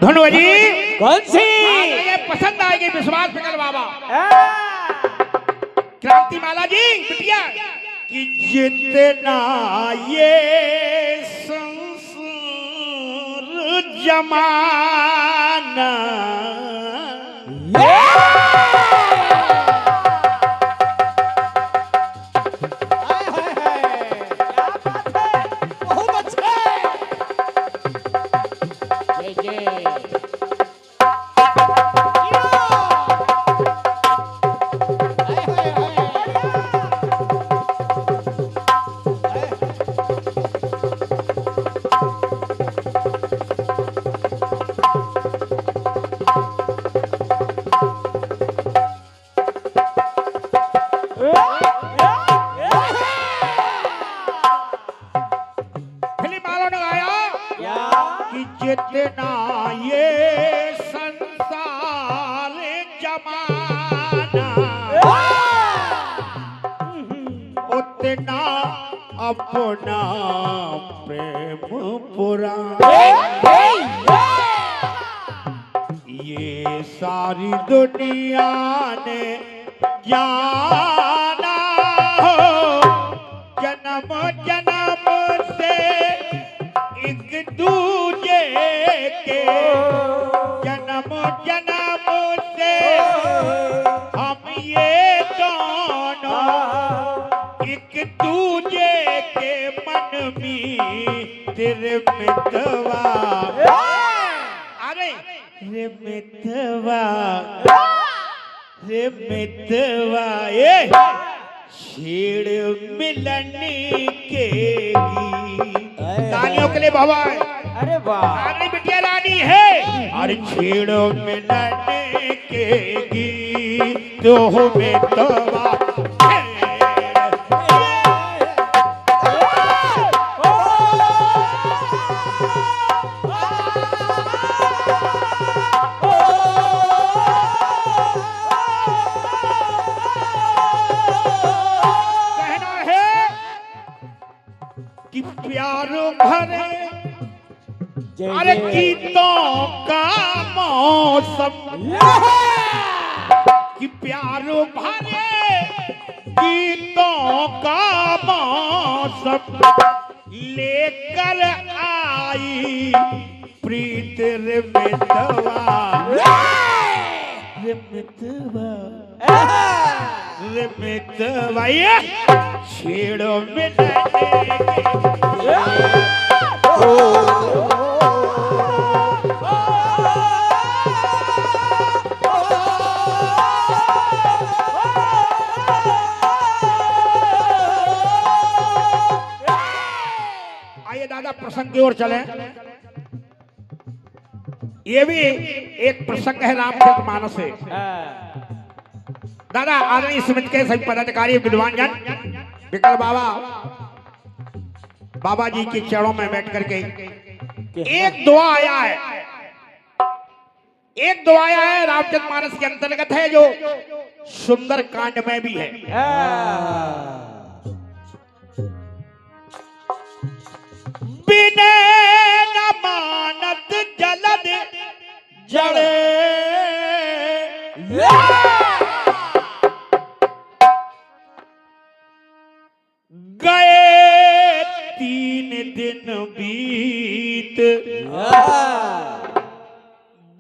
धनु जी कौन सी? ये पसंद आएगी विश्वास पिघल बाबा। क्रांति माला जी बिटिया कि जितना ये संसार जमाना जितना ये संसार जमाना उतना अपना प्रेम पुराना ये सारी दुनिया ने जाना हो जन्म जन्म से एक दूजे के जन्म जन्म से हम ये दोनों एक दूजे के मन में तेरे मितवा अरे रे मितवा ये छेड़ मिलन के तालियों के लिए बाबा। अरे वाह रानी बिटिया रानी है अरे छेड़ो मिलन के गीत हो में तवा कहना है कि प्यार भरे अरे गीतों का मौसम कि प्यार भरे गीतों का मौसम लेकर आई प्रीत रे मितवा रे मितवा ये छेड़ो मिलने दादा प्रसंग की ओर चले। ये भी एक प्रसंग है रामचरित मानस से। दादा आदरणीय समिति के सभी पदाधिकारी विद्वान जन विकल बाबा बाबा जी के चरणों में बैठ करके एक दुआ आया है रामचरित मानस के अंतर्गत है जो सुंदर कांड में भी है। बिने न मानत जलद जड़े गए 3 दिन बीत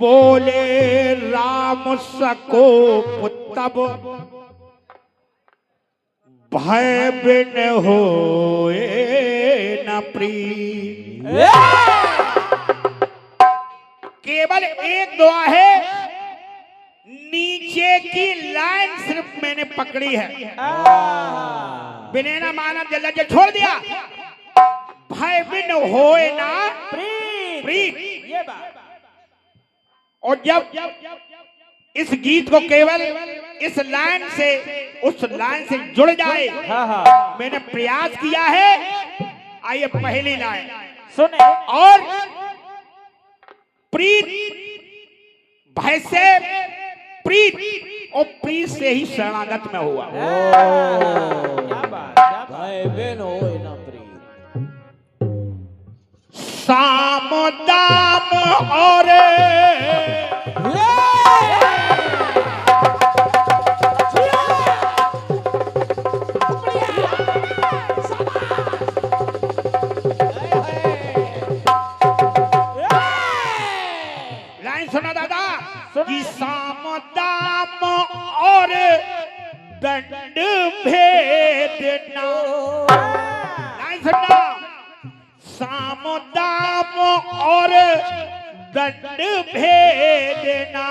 बोले राम सको तब भय बिन होए न प्रीत। केवल एक दुआ है नीचे की लाइन सिर्फ मैंने पकड़ी है बिना मानव जल्द छोड़ दिया भय बिन होए ना प्रीत। ये बात और जब इस गीत को केवल इस लाइन से उस लाइन से जुड़ जाए मैंने प्रयास किया है। आइए पहली लाइन सुने और प्रीत भय से प्रीत और प्रीत से ही शरणागत में हुआ। क्या बात भय बिन होए ना प्रीत। साम दाम और लाइन सुना दादा कि साम दाम और दंड भेदना। लाइन सुनना, साम दाम और दंड भेदना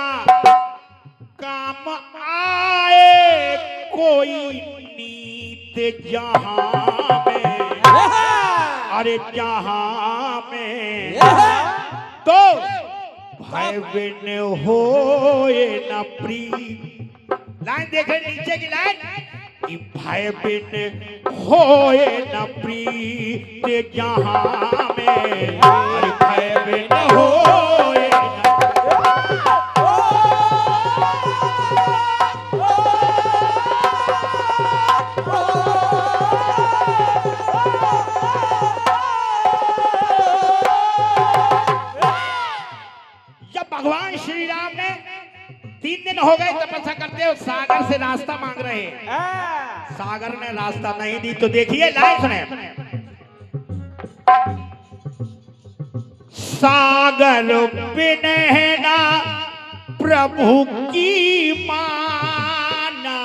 काम आए कोई नीत जहां में, अरे जहां में तो भाई बिन होए न प्रीत। लाइन देख रहे नीचे की लाइन कि भाई बिन होए न प्रीत जहां में, अरे भाई बिन होए भगवान श्री राम ने 3 दिन हो गए तपस्या करते हुए सागर से रास्ता मांग रहे हैं। सागर ने रास्ता नहीं दी तो देखिए लाइन सुने, सागर बिना प्रभु की माना।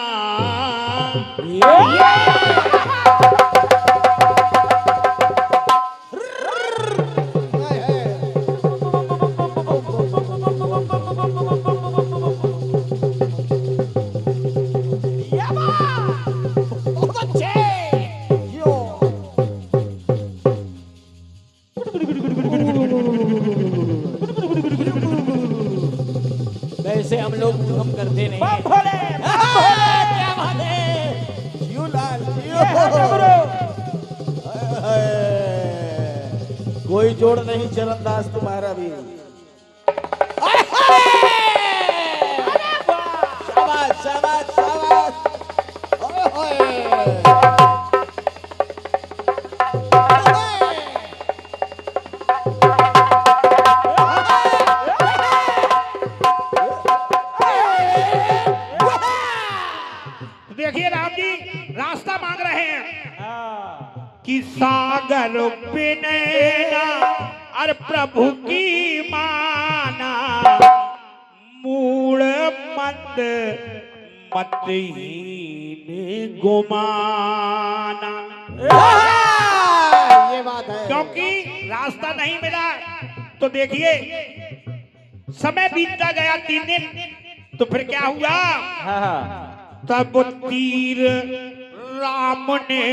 वैसे हम लोग हम करते नहीं। क्या बात है? जियो लाल कोई जोड़ नहीं चरणदास तुम्हारा भी। शाबाश शाबाश शाबाश। देखिए राम जी रास्ता मांग रहे हैं कि सागर बिना और प्रभु की माना, मूल मंद मतहीन गुमाना। ये बात है, क्योंकि रास्ता नहीं मिला तो देखिए समय बीतता गया 3 दिन तो फिर क्या हुआ, तब तीर राम ने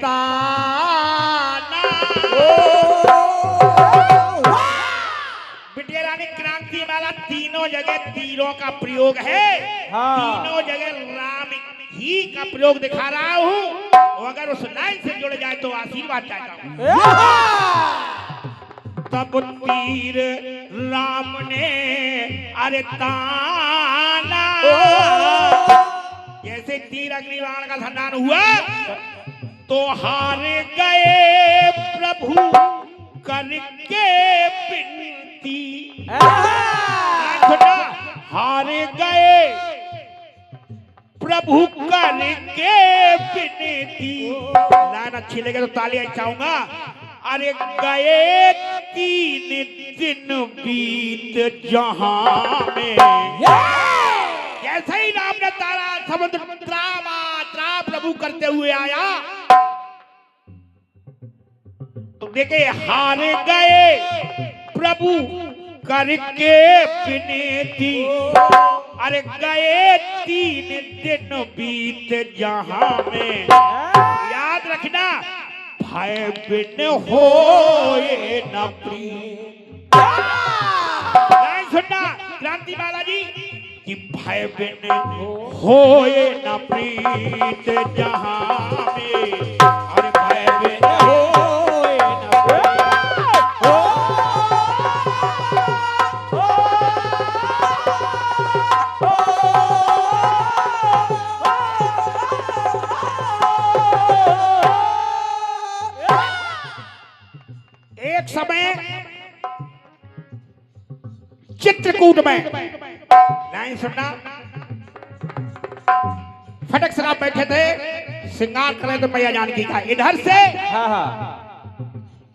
ताना। बिटिया रानी क्रांति वाला तीनों जगह तीरों का प्रयोग है। तीनों जगह राम ही का प्रयोग दिखा रहा हूं, और अगर उस लाइन से जुड़ जाए तो आशीर्वाद चाहता हूं। तब तीर राम ने अरे ताना, जैसे तीर अग्निबाण का संधान हुआ तो हार गए प्रभु करके विनती। हार गए प्रभु करके विनती। लाइन अच्छी लगे तो तालियां चाहूंगा। अरे गए 3 दिन बीत जहां में, जैसे ही राम ने तारा समुद्र त्रा प्रभु करते हुए आया तो देखे हार गए प्रभु करके विनती। अरे गए 3 दिन बीत जहां में, याद रखना भय बिन होए न प्रीत। लाइन सुनना क्रांति बालाजी कि भय बिन होए न प्रीत जहां में, और भय बिन होए न एक समय चित्रकूट में लाइन सुनना। फटक शराब बैठे थे, श्रृंगार करे तो मैया जानकी का। इधर से हाँ हाँ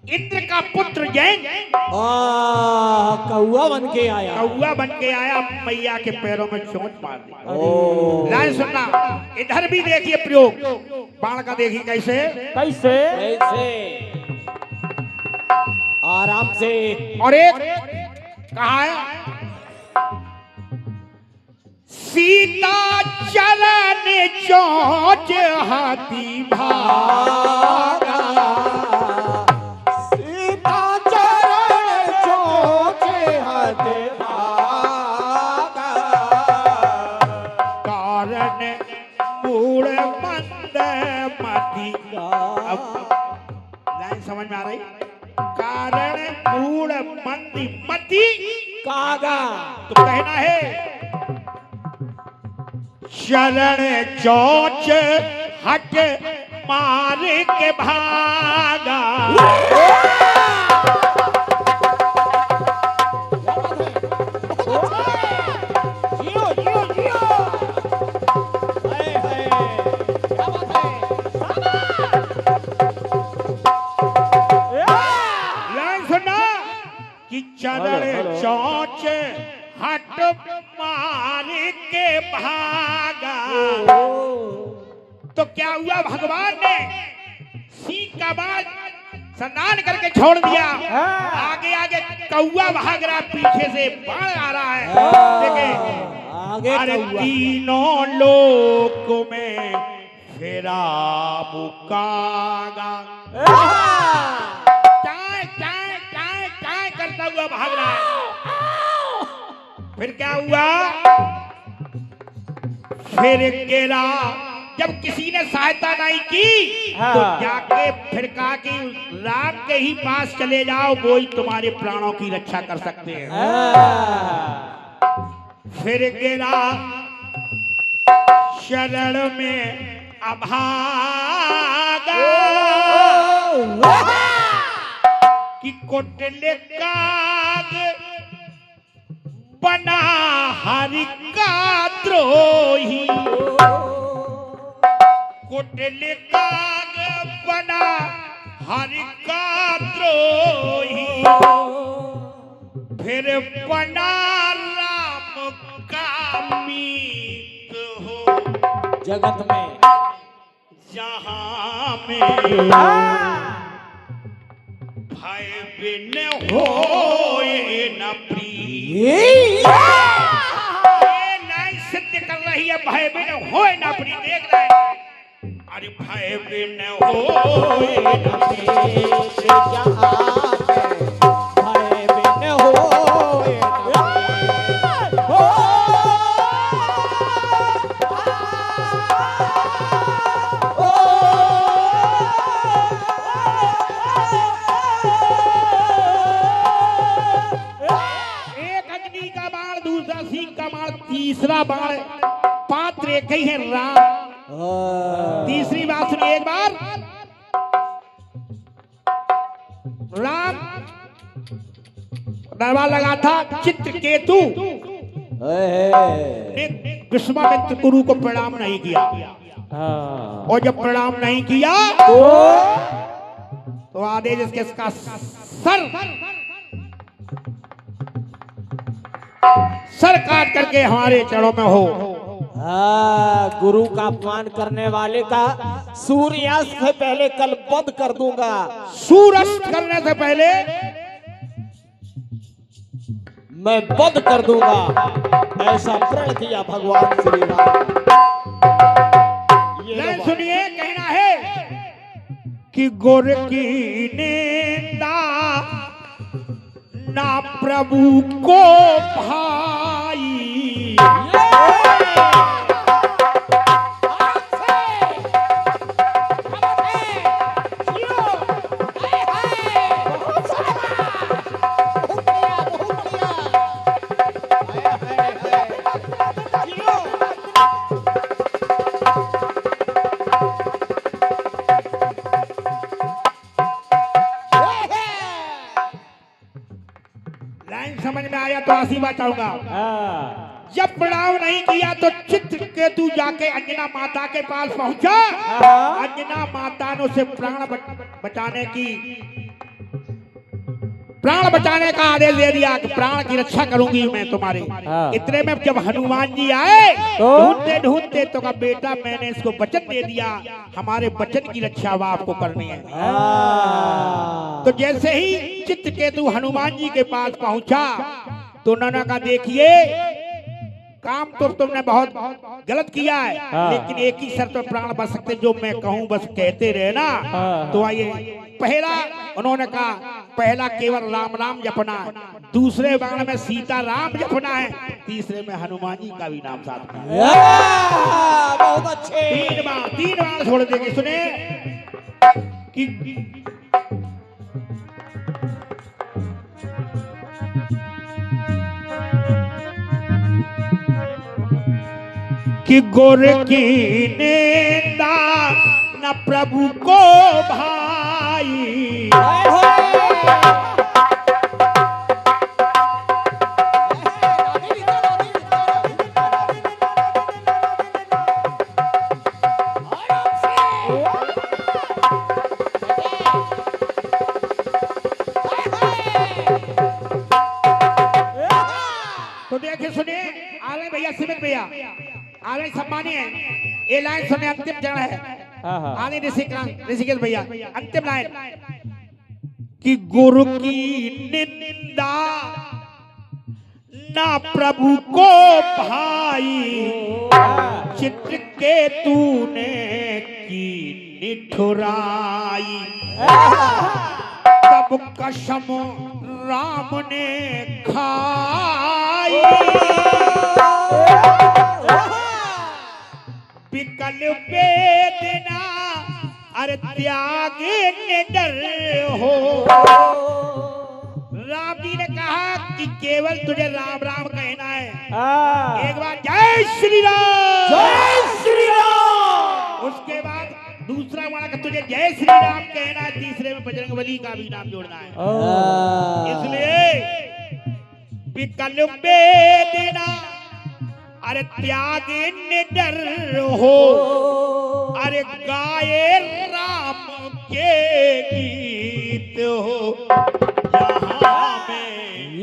इंद्र का पुत्र जैन कौआ बन के आया। कौआ बन के आया, मैया के पैरों में चोट मार दी। ओ लाइन सुनना। इधर भी देखिए प्रयोग बाण का, देखिए कैसे कैसे कैसे आराम से। और एक कहा है सीता चरण चोच हाथी भागा। सीता चरण चोचे हाथे भागा। कारण मूड़ मंद मती। अब लाइन समझ में आ रही? कारण मूड़ मंदी मती कागा। तो कहना है चरण चोच हट मार के भागा। जियो जियो जियो। हाय हाय क्या बात है। लाइन सुनना कि चरण चोच हट मार के भागा। तो क्या हुआ, भगवान ने सिंह का बाण स्नान करके छोड़ दिया। आगे आगे कौआ भाग रहा, पीछे से बाण आ रहा है। देखिए आगे अरे कौआ। तीनों लोक में फेरा मुकागा। चाय चाय चाय चाय करता हुआ भाग रहा है। फिर क्या हुआ, फिर गिरा। जब किसी ने सहायता नहीं की तो जाके फिर कहा कि राम के ही पास चले जाओ, वो ही तुम्हारे प्राणों की रक्षा कर सकते हैं। फिर गिरा शरण में अभागा कि कोटले काग बना हरि का द्रोही। कोटले काग बना हरि का द्रोही। फिर बना राम का मीत हो जगत में जहां में भय बिन होए न प्रिय। ये नहीं सिद्ध कर रही है, भय बिन होए न प्रिय। देख रहे हैं, अरे भय बिन होए न प्रिय। भय बिन होए न तीसरा बाण पात्र एक ही है, राम। तीसरी बात सुनिए एक बार। राम दरबार लगा था, चित्रकेतु ने विश्वामित्र गुरु को प्रणाम नहीं किया। और जब प्रणाम नहीं किया तो आदेश इसका सर काट करके हमारे चरणों में हो। गुरु का अपमान करने वाले का सूर्यास्त से पहले कल वध कर दूंगा। सूर्यास्त करने से पहले मैं वध कर दूंगा, ऐसा प्रण किया भगवान श्री राम। सुनिए, कहना है कि गुर की निंदा ना प्रभु को भाई। लाइन समझ में आया तो आशीर्वाद चाहूंगा। हाँ। जब प्रणाम नहीं किया तो चित्रकेतु जाके अंजना माता के पास पहुंचा। हाँ। अंजना माता ने उसे प्राण बचाने का आदेश दे दिया कि प्राण की रक्षा करूंगी मैं तुम्हारी। हाँ। इतने में जब हनुमान जी आए तो? ढूंढते ढूंढते तो कहा बेटा मैंने इसको वचन दे दिया, हमारे वचन की रक्षा अब आपको करनी है। हाँ। तो जैसे ही चित्रकेतु हनुमान जी के पास पहुंचा तो उन्होंने कहा देखिए काम तो तुमने बहुत गलत किया है। हाँ। लेकिन एक ही शर्त पर प्राण बच सकते, जो मैं कहूं बस कहते रहे ना। हाँ। तो आइए पहला उन्होंने कहा पहला केवल राम राम जपना है, दूसरे बाण में सीता राम जपना है, तीसरे में हनुमान जी का भी नाम साथ में। बहुत अच्छे। तीन बाण छोड़ देंगे। सुने कि गोर की निंदा न प्रभु को भाई, तो देखिए सुनिए आले भैया सिमत भैया आले सम्मानीय ये लाइन सुने अंतिम चरण है। हाँ, हाँ। आले ऋषिकेश भैया अंतिम लाइन कि गुरु की निंदा ना प्रभु को भाई, चित्रकेतु ने की निठुराई, तब कसम राम ने खाई, विकल वेदना अरे त्याग निडर हो। राम जी ने कहा कि केवल तुझे राम राम कहना है। हाँ। एक बार जय श्री राम, जय श्री राम। उसके बाद दूसरा वाला का तुझे जय श्री राम कहना है, तीसरे में बजरंगबली का भी नाम जोड़ना है। इसलिए विकल वेदना अरे त्याग निडर हो, अरे गाये राम के गीत हो यहाँ में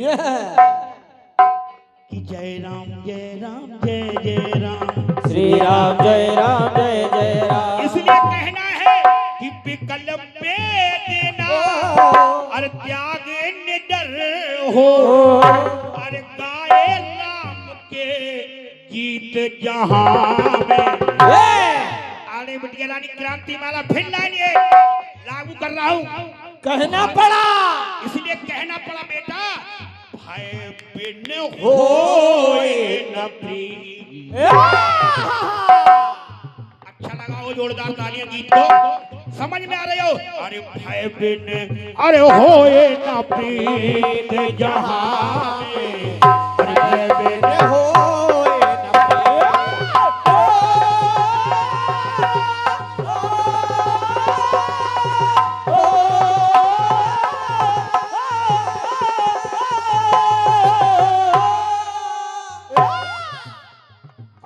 कि जय राम जय राम श्री राम जय राम जय जय राम। इसलिए कहना है कि विकल वेदना अरे त्याग निडर हो, अरे गाये राम के गीत जहां में। आने बिटिया रानी क्रांति माला फिर लाइए लागू कर रहा हूं। कहना पड़ा, इसलिए कहना पड़ा बेटा भय बिन होए न प्रीत। अच्छा लगा वो जोरदार तालियां गीत को समझ में आ रहे हो। अरे भय बिन अरे होए न प्रीत जहां में, अरे भय बिन होए न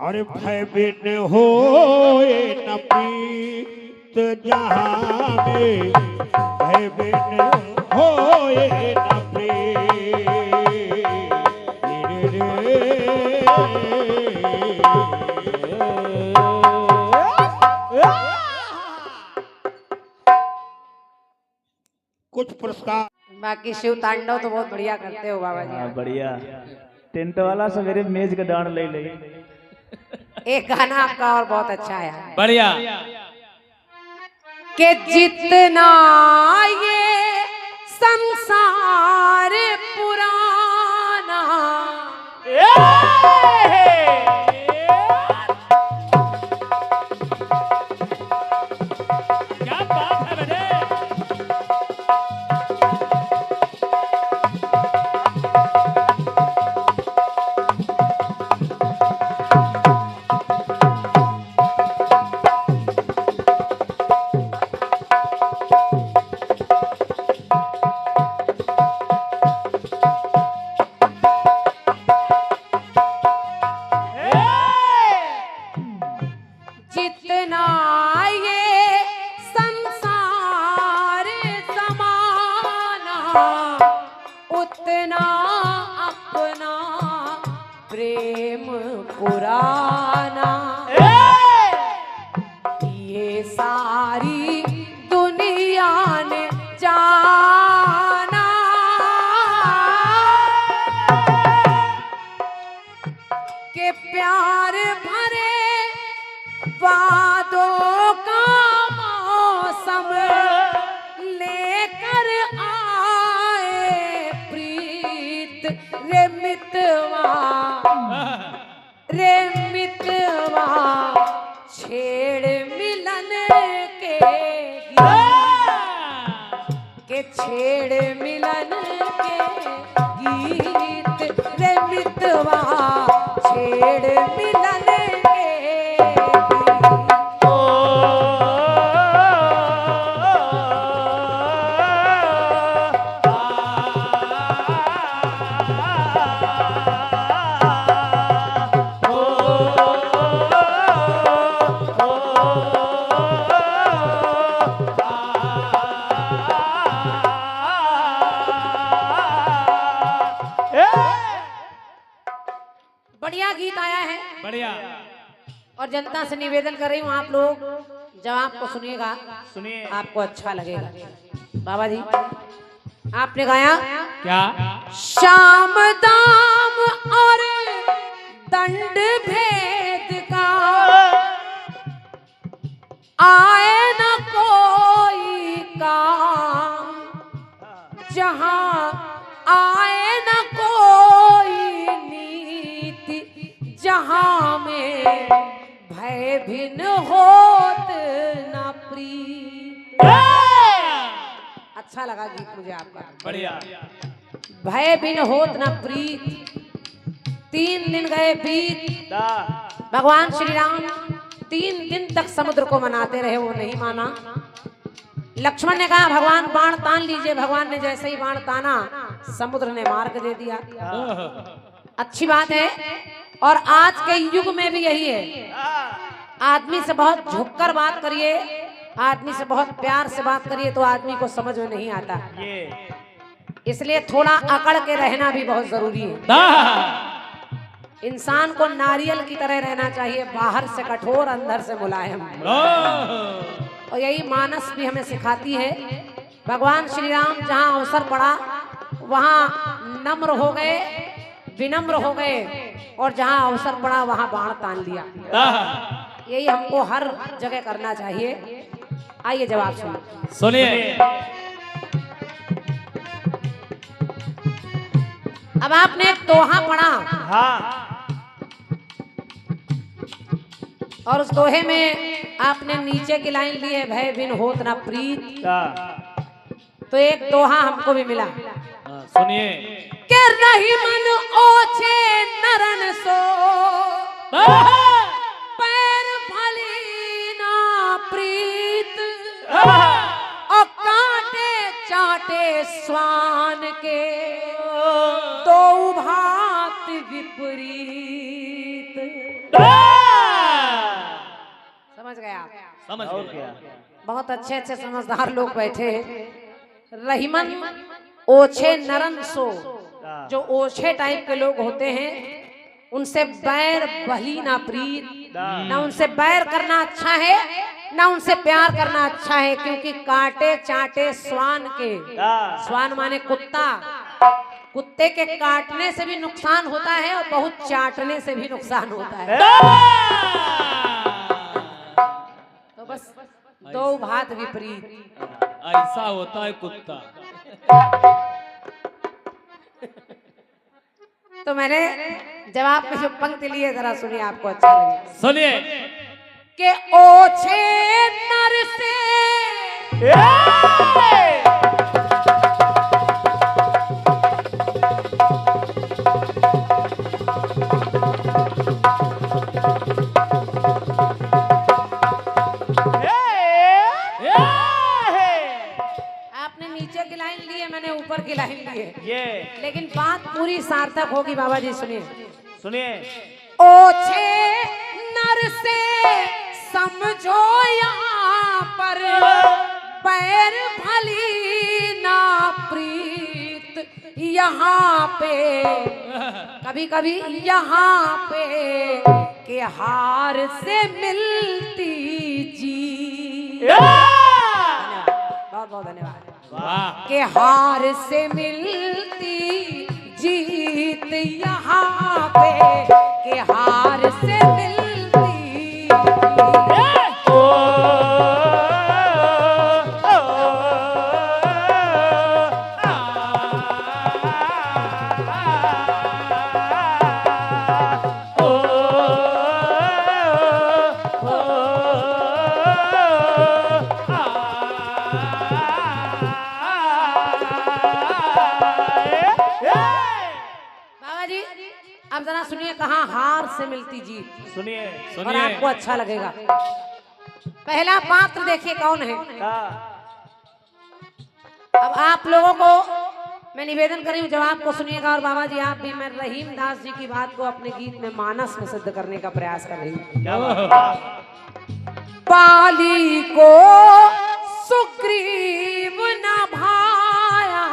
अरे भय बिन होए न प्रीत जहां में, भय बिन होए न प्रीत। कुछ पुरस्कार बाकी शिव तांडव तो बहुत बढ़िया करते हो बाबा जी। बढ़िया टेंट वाला सवेरे मेज का डांड ले ले। एक गाना आपका और बहुत अच्छा है बढ़िया कि जितना ये संसार पुराना, क्या बात है बेटे। प्रेम पुराना ये सारी दुनिया ने जाना, के प्यार भरे वादों का मौसम लेकर आए प्रीत रे मितवा छेड़ मिलन के छेड़ मिलन के गीत रे मितवा छेड़ मिलन के गीत। बढ़िया गीत आया है, बढ़िया। और जनता से निवेदन कर रही हूँ आप लोग जवाब को सुनिएगा, सुनिए। आपको अच्छा लगेगा। बाबा जी आपने गाया क्या? श्याम दाम और दंड भेद का आए न कोई काम, जहां आए न कोई नीति, जहां में भय भिन्न होत न प्रीत। अच्छा लगा गीत मुझे आपका, बढ़िया। भय भिन्न होत न प्रीत। 3 दिन गए बीत, भगवान श्री राम 3 दिन तक समुद्र को मनाते रहे, वो नहीं माना। लक्ष्मण ने कहा भगवान बाण तान लीजिए, भगवान ने जैसे ही बाण ताना समुद्र ने मार्ग दे दिया। अच्छी बात है, और आज के युग में भी यही है, आदमी से बहुत झुककर बात करिए, आदमी से बहुत प्यार से बात करिए तो आदमी को समझ में नहीं आता, इसलिए थोड़ा अकड़ के रहना भी बहुत जरूरी है। इंसान को नारियल की तरह रहना चाहिए, बाहर से कठोर अंदर से मुलायम, और यही मानस भी हमें सिखाती है। भगवान श्री राम जहाँ अवसर पड़ा वहाँ नम्र हो गए, विनम्र हो गए, और जहाँ अवसर पड़ा वहाँ बाण तान लिया। यही हमको हर जगह करना चाहिए। आइए जवाब सुनिए। अब आपने एक दोहा पढ़ा, हाँ। और उस दोहे में आपने नीचे की लाइन ली है, भय बिन होत ना प्रीत। तो एक दोहा हमको भी मिला, सुनिए। के रही मन ओछे नरन सो, पैर भली ना प्रीत, और कांटे चाटे स्वान के, दो भात विपरीत। समझ गए आप? समझ गया। बहुत अच्छे अच्छे समझदार लोग बैठे हैं। रहीमन ओछे नरन सो, जो ओछे टाइप के लोग होते हैं उनसे बैर भली ना प्रीत। ना उनसे बैर करना अच्छा है, ना उनसे प्यार करना अच्छा है, क्योंकि काटे चाटे स्वान के, स्वान माने कुत्ता, कुत्ते के काटने से भी नुकसान होता है और बहुत चाटने से भी नुकसान होता है। तो बस दो भात विपरीत। ऐसा होता है कुत्ता। तो मैंने जवाब में जो पंक्ति लिए जरा सुनिए, आपको अच्छा लगे। सुनिए। के ओछे नर से आपने नीचे की लाइन ली है, मैंने ऊपर की लाइन ली है, ये लेकिन बात पूरी सार्थक होगी। बाबा जी सुनिए। सुनिए। ओछे नर से समझो यहाँ पर, पैर भली ना प्रीत, यहाँ पे, कभी कभी यहाँ पे के हार से मिलती जीत। बहुत बहुत धन्यवाद। के हार से मिलती जीत यहाँ पे, के हार से मिलती अब जरा सुनिए कहाँ हार से मिलती जीत। सुनिए और आपको अच्छा लगेगा। पहला पात्र देखिए कौन है। अब आप लोगों को मैं निवेदन करी हूँ, जवाब को सुनिएगा। और बाबा जी आप भी, मैं रहीम दास जी की बात को अपने गीत में मानस में सिद्ध करने का प्रयास कर रही हूँ। बाली को सुग्रीव न भाया,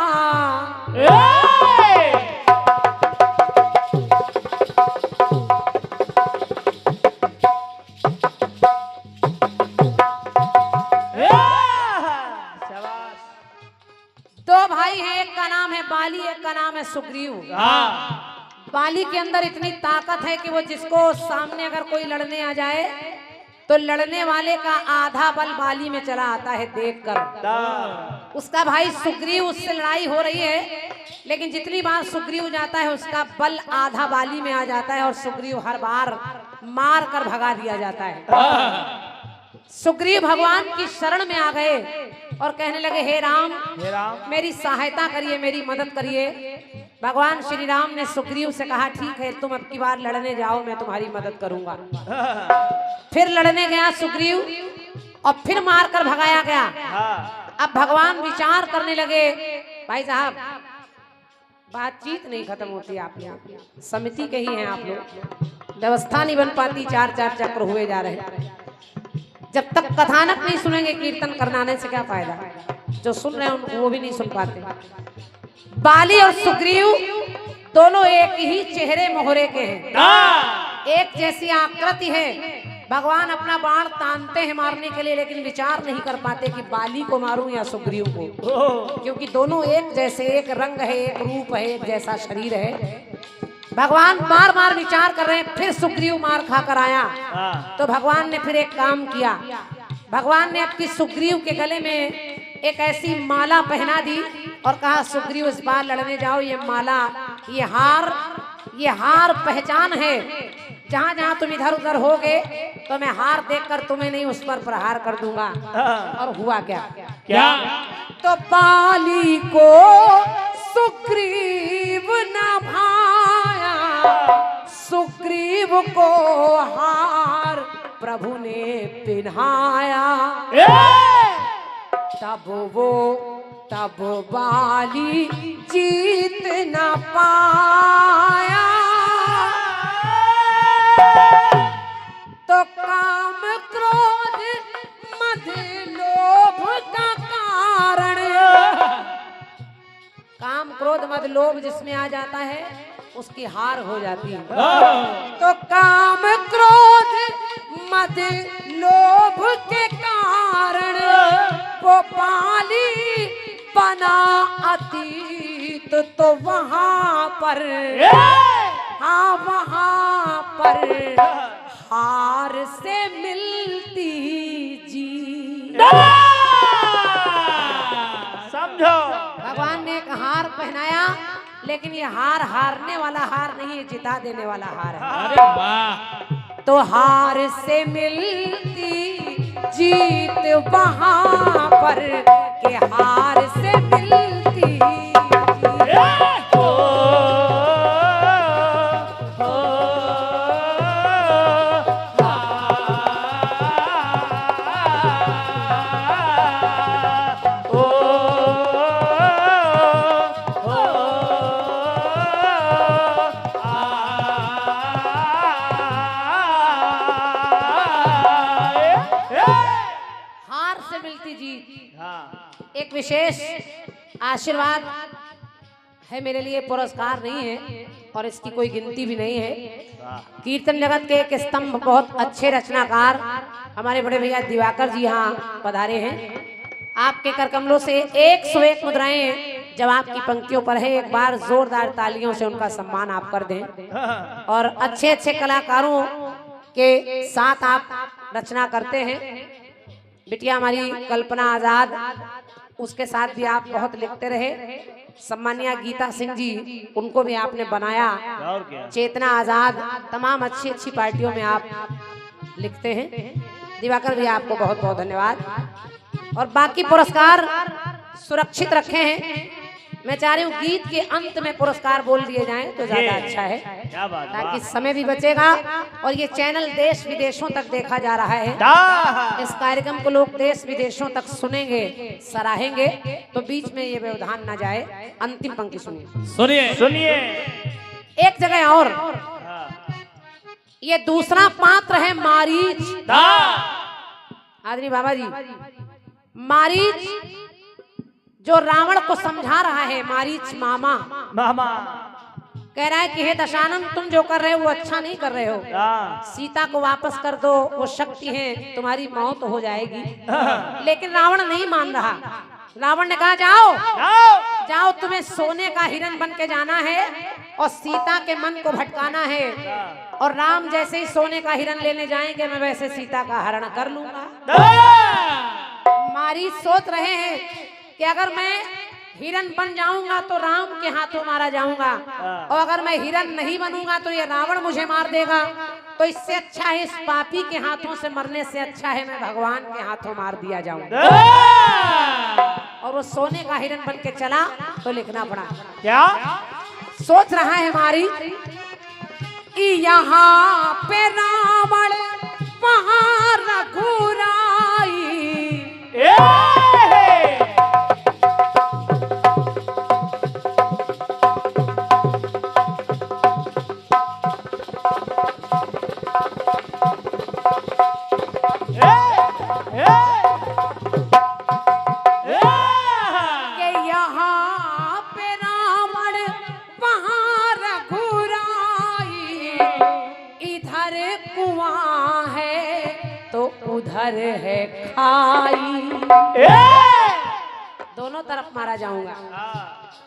दो भाई हैं, एक का नाम है बाली, एक का नाम है सुग्रीव। बाली के अंदर इतनी ताकत है कि वो जिसको सामने अगर कोई लड़ने आ जाए तो लड़ने वाले का आधा बल बाली में चला आता है देखकर। उसका भाई सुग्रीव, उससे लड़ाई हो रही है, लेकिन जितनी बार सुग्रीव जाता है उसका बल आधा बाली में आ जाता है और सुग्रीव हर बार मार कर भगा दिया जाता है। सुग्रीव भगवान की शरण में आ गए और कहने लगे, हे राम मेरी सहायता करिए, मेरी मदद करिए। भगवान श्री राम ने सुग्रीव से कहा, ठीक है तुम अब की बार लड़ने जाओ, मैं तुम्हारी मदद करूंगा। फिर लड़ने गया सुग्रीव और फिर मार कर भगाया गया। अब भगवान विचार करने लगे, भाई साहब बातचीत नहीं खत्म होती, आप लोग समिति के ही हैं, आप लोग व्यवस्था नहीं बन पाती, चार चार चक्र हुए जा रहे हैं। जब तक कथानक नहीं सुनेंगे कीर्तन करनाने से क्या फायदा, जो सुन रहे हैं उनको वो भी नहीं सुन पाते। बाली और सुग्रीव दोनों एक ही चेहरे मोहरे के हैं, एक जैसी आकृति है। भगवान अपना बाण तानते हैं मारने के लिए, लेकिन विचार नहीं कर पाते कि बाली को मारूं या सुग्रीव को, क्योंकि दोनों एक जैसे, एक रंग है, एक रूप है, एक जैसा शरीर है। भगवान बार बार विचार कर रहे हैं। फिर सुग्रीव मार खा कर आया तो भगवान ने फिर एक काम किया। भगवान ने आपकी सुग्रीव के गले में एक ऐसी माला पहना दी और कहा, सुग्रीव इस बार लड़ने जाओ, ये माला, ये हार पहचान है। जहां जहां तुम इधर उधर होगे तो मैं हार देखकर तुम्हें नहीं, उस पर प्रहार कर दूंगा। और हुआ क्या? तो बाली को सुग्रीव न भाया, सुग्रीव को हार प्रभु ने पिन्हाया। तब बाली जीत न पाया, तो काम क्रोध मद लोभ का कारण, काम क्रोध मद लोभ जिसमें आ जाता है उसकी हार हो जाती है। तो काम क्रोध मद लोभ के कारण वो बाली बना अतीत। तो वहां पर, हाँ वहां पर हार से मिलती जी। समझो, भगवान ने एक हार पहनाया, लेकिन ये हार हारने वाला हार नहीं है, जिता देने वाला हार है। अरे वाह! तो हार से मिलती जीत वहां पर, के हार से मिलती एक विशेष आशीर्वाद है मेरे लिए पुरस्कार नहीं है और इसकी कोई गिनती भी नहीं है। कीर्तन जगत के एक स्तंभ, बहुत अच्छे रचनाकार हमारे बड़े भैया दिवाकर जी यहाँ पधारे हैं। आपके कर कमलों से 101 मुद्राएं हैं। जब आपकी पंक्तियों पर है, एक बार जोरदार तालियों से उनका सम्मान आप कर दें। और अच्छे अच्छे कलाकारों के साथ आप रचना करते हैं। बिटिया हमारी कल्पना आजाद, उसके साथ भी आप बहुत लिखते रहे। सम्मानिया गीता सिंह जी, उनको भी आपने बनाया। चेतना आजाद, तमाम अच्छी अच्छी पार्टियों में आप लिखते हैं। दिवाकर भी आपको बहुत बहुत धन्यवाद। और बाकी पुरस्कार सुरक्षित रखे हैं। मैं चाह रही हूँ गीत के अंत में पुरस्कार बोल दिए जाएं तो ज्यादा अच्छा है, ताकि समय भी बचेगा और ये चैनल देश विदेशों तक देखा जा रहा है। इस कार्यक्रम को लोग देश विदेशों तक सुनेंगे, सराहेंगे, तो बीच में ये व्यवधान ना जाए। अंतिम पंक्ति सुनिए, सुनिए सुनिए। एक जगह और, ये दूसरा पात्र है मारीच। आदमी बाबा जी, मारीच जो रावण को समझा रहा है, मारीच मामा कह रहा है कि हे दशानन, तुम जो कर रहे हो वो अच्छा नहीं कर रहे हो। सीता को वापस कर दो, वो शक्ति है, तुम्हारी मौत हो जाएगी। लेकिन रावण नहीं मान रहा। रावण ने कहा जाओ जाओ, तुम्हें सोने का हिरण बन के जाना है और सीता के मन को भटकाना है। और राम जैसे ही सोने का हिरण लेने जाएंगे, मैं वैसे सीता का हरण कर लूंगा। मारी सोच रहे हैं कि अगर मैं हिरण बन जाऊंगा तो राम के हाथों मारा जाऊंगा, और अगर मैं हिरण नहीं बनूंगा तो ये रावण मुझे मार देगा। तो इससे अच्छा है, इस पापी के हाथों से मरने से अच्छा है मैं भगवान के हाथों मार दिया जाऊंगा। और वो सोने का हिरण बन के चला तो लिखना पड़ा। क्या सोच रहा है हमारी, यहाँ पे रावण वहाँ रघुराई। उधर है खाई, दोनों तरफ मारा जाऊंगा।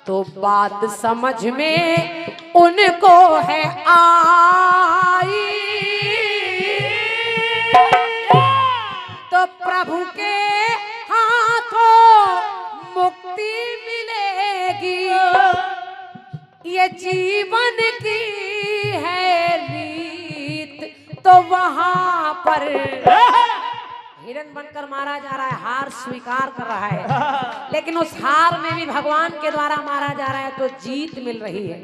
तो बात समझ में उनको है आई, तो प्रभु के हाथों मुक्ति मिलेगी। ये जीवन की है रीत, तो वहां पर हिरण बनकर मारा जा रहा है, हार स्वीकार कर रहा है। लेकिन उस हार में भी भगवान के द्वारा मारा जा रहा है, तो जीत मिल रही है।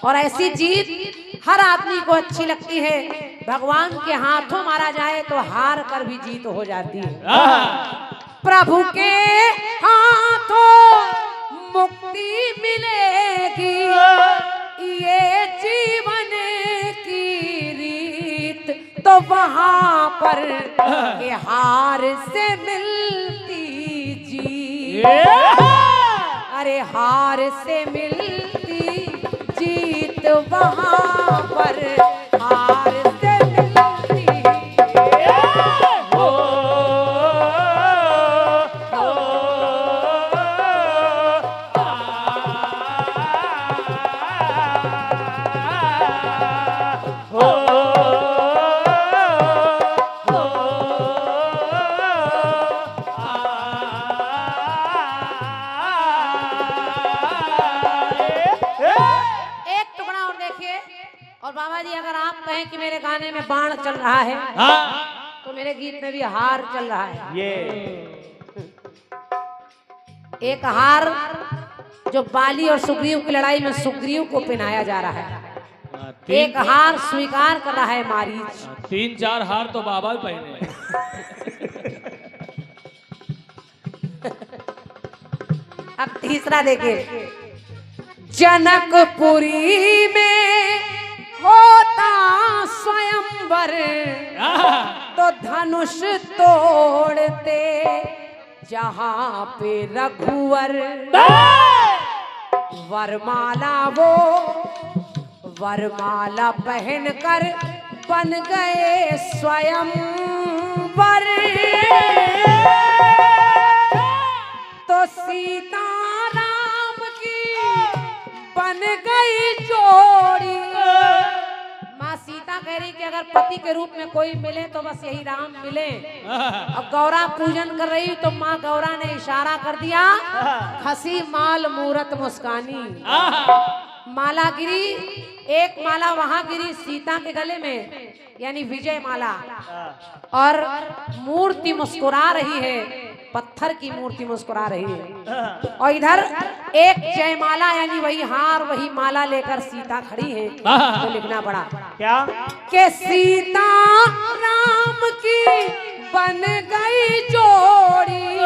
और ऐसी जीत हर आदमी को अच्छी लगती है। भगवान के हाथों मारा जाए तो हार कर भी जीत हो जाती है। प्रभु के हाथों मुक्ति मिलेगी, ये जीवन की रीत, तो वहां पर के हार से मिलती जीत। अरे हार से मिलती जीत, वहां पर हार से मिलती। और बाबा जी, अगर आप कहें कि मेरे गाने में बाण चल रहा है, तो मेरे गीत में भी हार चल रहा है। एक हार जो बाली और सुग्रीव की लड़ाई में सुग्रीव को पहनाया जा रहा है, एक हार स्वीकार कर रहा है मारीच। 3-4 हार तो बाबा भी पहने हैं। अब तीसरा देखिए, जनकपुरी में होता स्वयंवर, तो धनुष तोड़ते जहां पे रघुवर। वरमाला वो वरमाला पहनकर बन गए स्वयं वर। तो सीता राम की बन गई जोड़ी। माँ सीता कह रही कि अगर पति के रूप में कोई मिले तो बस यही राम मिले। अब गौरा पूजन कर रही तो माँ गौरा ने इशारा कर दिया, हंसी माल मूरत मुस्कानी। माला गिरी, एक माला वहां गिरी सीता के गले में, यानी विजय माला, और मूर्ति मुस्कुरा रही है, पत्थर की मूर्ति मुस्कुरा रही है। और इधर एक जयमाला यानी वही हार वही माला लेकर सीता खड़ी है। तो लिखना पड़ा क्या कि सीता राम की बन गई जोड़ी।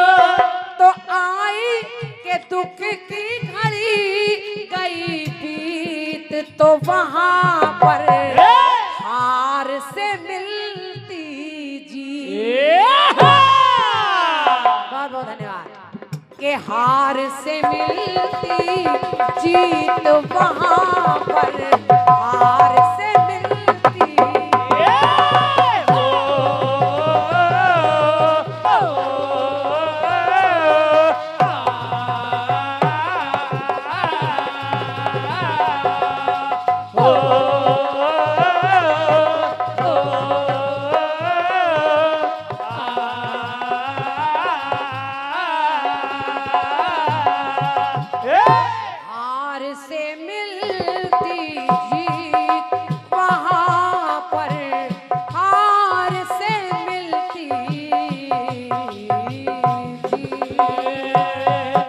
तो आई के दुख की घड़ी गई बीत। तो वहां पर हार से मिलती जी। बहुत बहुत धन्यवाद। के हार से मिलती जीत वहां पर हार से मिलती। हार से मिलती जी